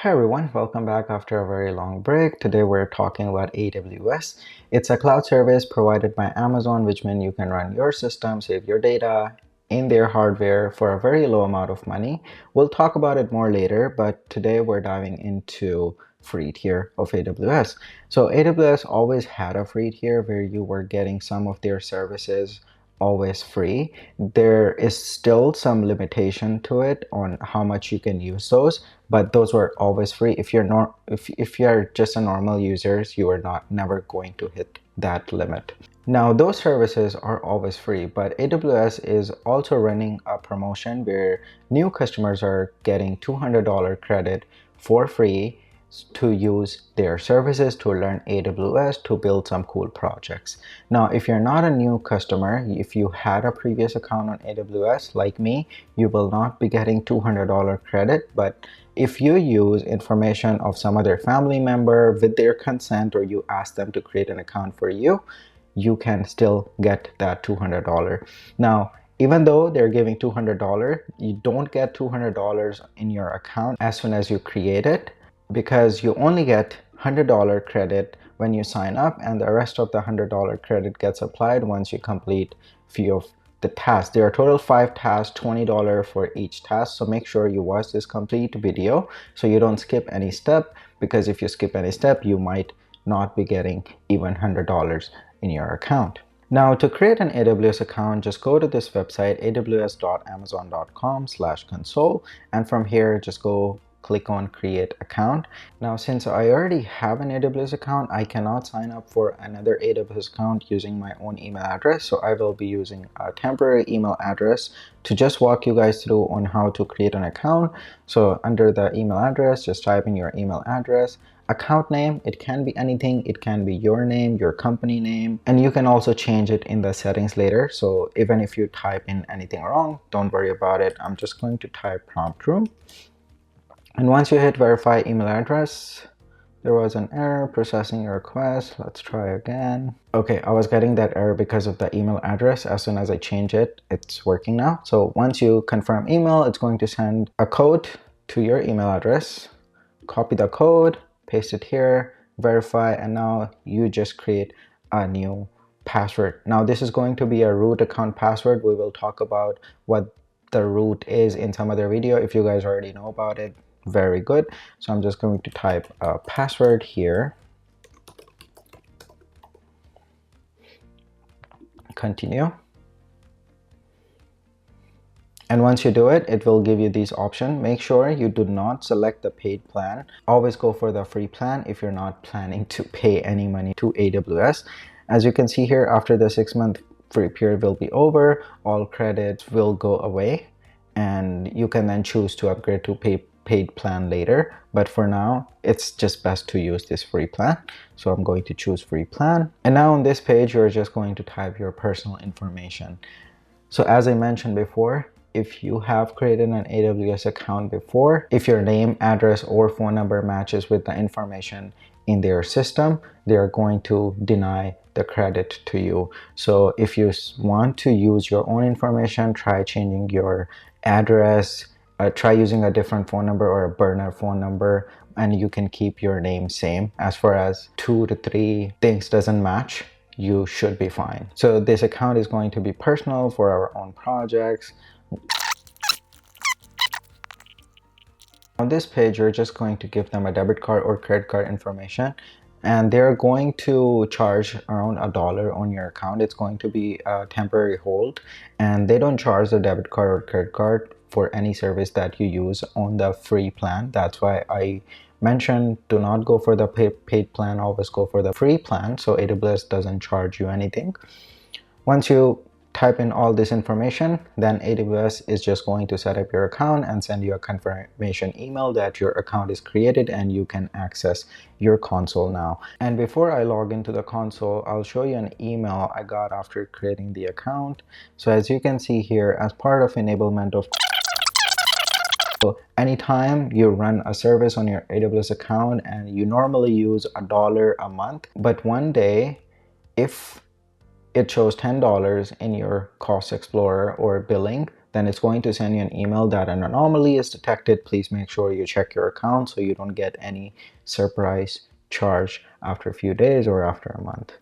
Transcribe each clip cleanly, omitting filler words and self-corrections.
Hi everyone, welcome back after a very long break. Today we're talking about AWS. It's a cloud service provided by Amazon, which means you can run your system, save your data in their hardware for a very low amount of money. We'll talk about it more later, but today we're diving into free tier of AWS. So AWS always had a free tier where you were getting some of their services always free. There is still some limitation to it on how much you can use those, but those were always free. If you're just a normal user, you are not never going to hit that limit. Now those services are always free, but AWS is also running a promotion where new customers are getting $200 credit for free to use their services to learn AWS to build some cool projects. Now, if you're not a new customer, if you had a previous account on AWS like me, you will not be getting $200 credit, but if you use information of some other family member with their consent, or you ask them to create an account for you, you can still get that $200. Now, even though they're giving $200, you don't get $200 in your account as soon as you create it, because you only get $100 credit when you sign up, and the rest of the $100 credit gets applied once you complete few of the tasks. There are total 5 tasks, $20 for each task, so make sure you watch this complete video so you don't skip any step, because if you skip any step you might not be getting even $100 in your account. Now, to create an AWS account, just go to this website, aws.amazon.com/console, and from here just go click on create account. Now, since I already have an AWS account, I cannot sign up for another AWS account using my own email address, so I will be using a temporary email address to just walk you guys through on how to create an account. So under the email address, just type in your email address. Account name, it can be anything. It can be your name, your company name, and you can also change it in the settings later. So even if you type in anything wrong, don't worry about it. I'm just going to type prompt room. And once you hit verify email address, there was an error processing your request. Let's try again. Okay, I was getting that error because of the email address. As soon as I change it, it's working now. So once you confirm email, it's going to send a code to your email address. Copy the code, paste it here, verify, and now you just create a new password. Now this is going to be a root account password. We will talk about what the root is in some other video. If you guys already know about it, very good. So I'm just going to type a password here. Continue. And once you do it, it will give you these options. Make sure you do not select the paid plan. Always go for the free plan if you're not planning to pay any money to AWS. As you can see here, after the 6-month free period will be over, all credits will go away, and you can then choose to upgrade to paid plan later. But for now, it's just best to use this free plan. So I'm going to choose free plan. And now on this page, you're just going to type your personal information. So as I mentioned before, if you have created an AWS account before, if your name, address, or phone number matches with the information in their system, they are going to deny the credit to you. So if you want to use your own information, try changing your address, try using a different phone number or a burner phone number, and you can keep your name same. As far as 2 to 3 things doesn't match, you should be fine. So this account is going to be personal for our own projects. On this page, you're just going to give them a debit card or credit card information, and they're going to charge around $1 on your account. It's going to be a temporary hold, and they don't charge the debit card or credit card for any service that you use on the free plan. That's why I mentioned do not go for the paid plan, always go for the free plan, so AWS doesn't charge you anything. Once you type in all this information, then AWS is just going to set up your account and send you a confirmation email that your account is created and you can access your console now. And before I log into the console, I'll show you an email I got after creating the account. So as you can see here, as part of enablement of anytime you run a service on your AWS account and you normally use $1 a month, but one day if it shows $10 in your cost explorer or billing, then it's going to send you an email that an anomaly is detected. Please make sure you check your account so you don't get any surprise charge after a few days or after a month.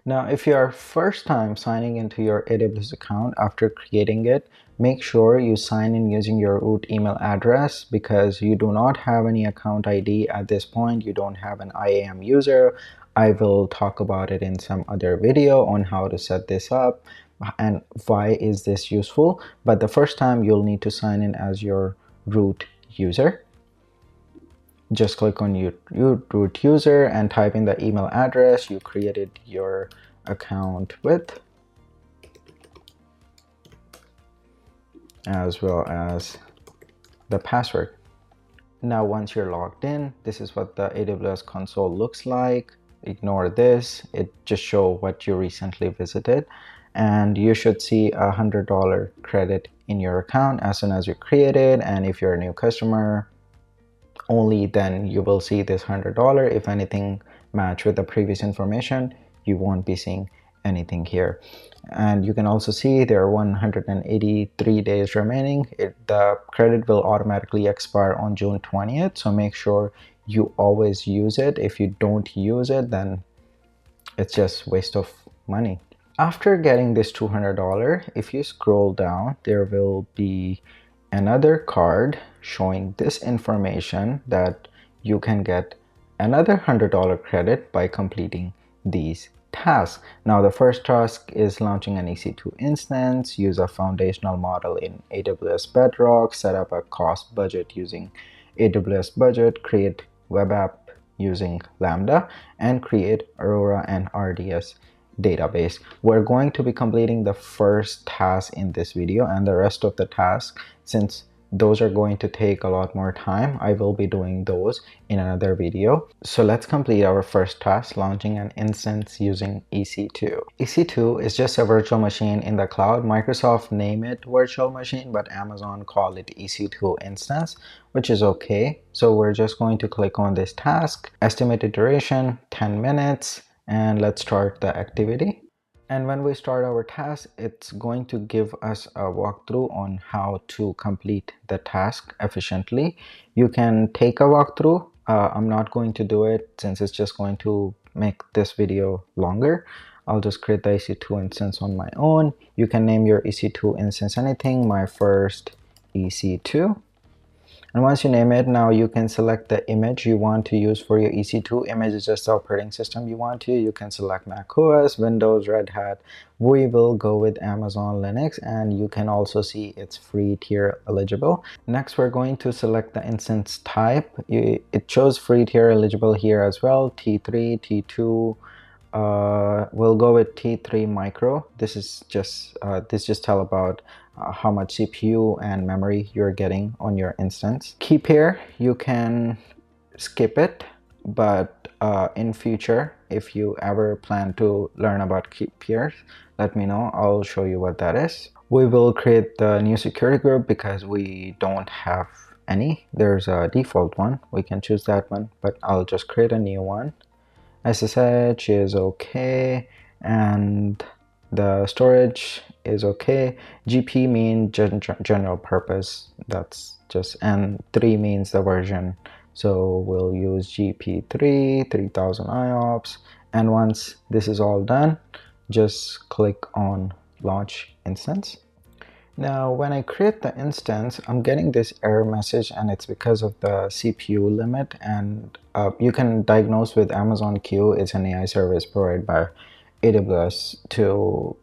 Now, if you are first time signing into your AWS account after creating it, make sure you sign in using your root email address because you do not have any account ID at this point. You don't have an IAM user. I will talk about it in some other video on how to set this up and why is this useful. But the first time you'll need to sign in as your root user. Just click on your root user and type in the email address you created your account with, as well as the password. Now once you're logged in, this is what the AWS console looks like. Ignore this, it just shows what you recently visited, and you should see $100 credit in your account as soon as you create it. And if you're a new customer, only then you will see this $100. If anything match with the previous information, you won't be seeing anything here. And you can also see there are 183 days remaining. The credit will automatically expire on June 20th, so make sure you always use it. If you don't use it, then it's just waste of money. After getting this $200, if you scroll down, there will be another card showing this information that you can get another $100 credit by completing these tasks. Now the first task is launching an EC2 instance, use a foundational model in AWS Bedrock, set up a cost budget using AWS Budget, create web app using Lambda, and create Aurora and RDS database. We're going to be completing the first task in this video, and the rest of the tasks, since those are going to take a lot more time, I will be doing those in another video. So let's complete our first task, launching an instance using EC2. EC2 is just a virtual machine in the cloud. Microsoft name it virtual machine, but Amazon call it EC2 instance, which is okay. So we're just going to click on this task, estimated duration 10 minutes, and let's start the activity. And when we start our task, it's going to give us a walkthrough on how to complete the task efficiently. You can take a walkthrough. I'm not going to do it since it's just going to make this video longer. I'll just create the EC2 instance on my own. You can name your EC2 instance anything, my first EC2. And once you name it, now you can select the image you want to use for your EC2. Image is just the operating system you want to. You can select Mac OS, Windows, Red Hat. We will go with Amazon Linux, and you can also see it's free tier eligible. Next, we're going to select the instance type. It shows free tier eligible here as well, T3, T2. We'll go with T3 micro. This just tell about how much CPU and memory you're getting on your instance. Key pair, you can skip it, but in future, if you ever plan to learn about key pairs, let me know. I'll show you what that is. We will create the new security group because we don't have any. There's a default one. We can choose that one, but I'll just create a new one. SSH is okay, and the storage is okay. GP means general purpose, that's just, and 3 means the version, so we'll use GP3 3000 IOPS. And once this is all done, just click on launch instance. Now, when I create the instance, I'm getting this error message, and it's because of the CPU limit. And you can diagnose with Amazon Q. It's an AI service provided by AWS to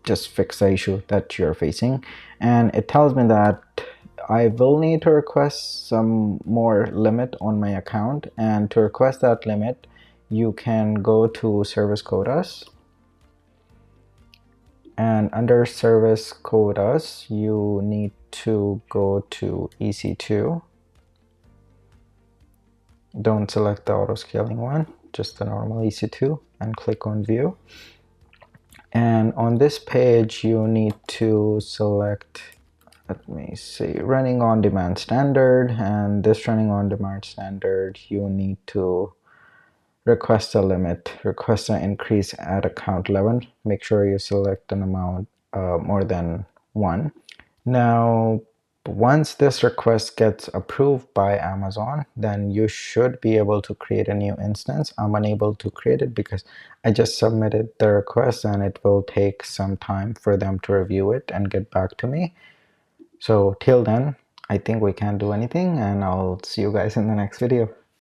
just fix the issue that you're facing. And it tells me that I will need to request some more limit on my account. And to request that limit, you can go to service quotas. And under service quotas, you need to go to EC2. Don't select the auto scaling one, just the normal EC2, and click on view. And on this page, you need to select, let me see, running on demand standard. And this running on demand standard, you need to request a limit, request an increase at account level. Make sure you select an amount more than 1. Now, once this request gets approved by Amazon, then you should be able to create a new instance. I'm unable to create it because I just submitted the request and it will take some time for them to review it and get back to me. So till then, I think we can't do anything, and I'll see you guys in the next video.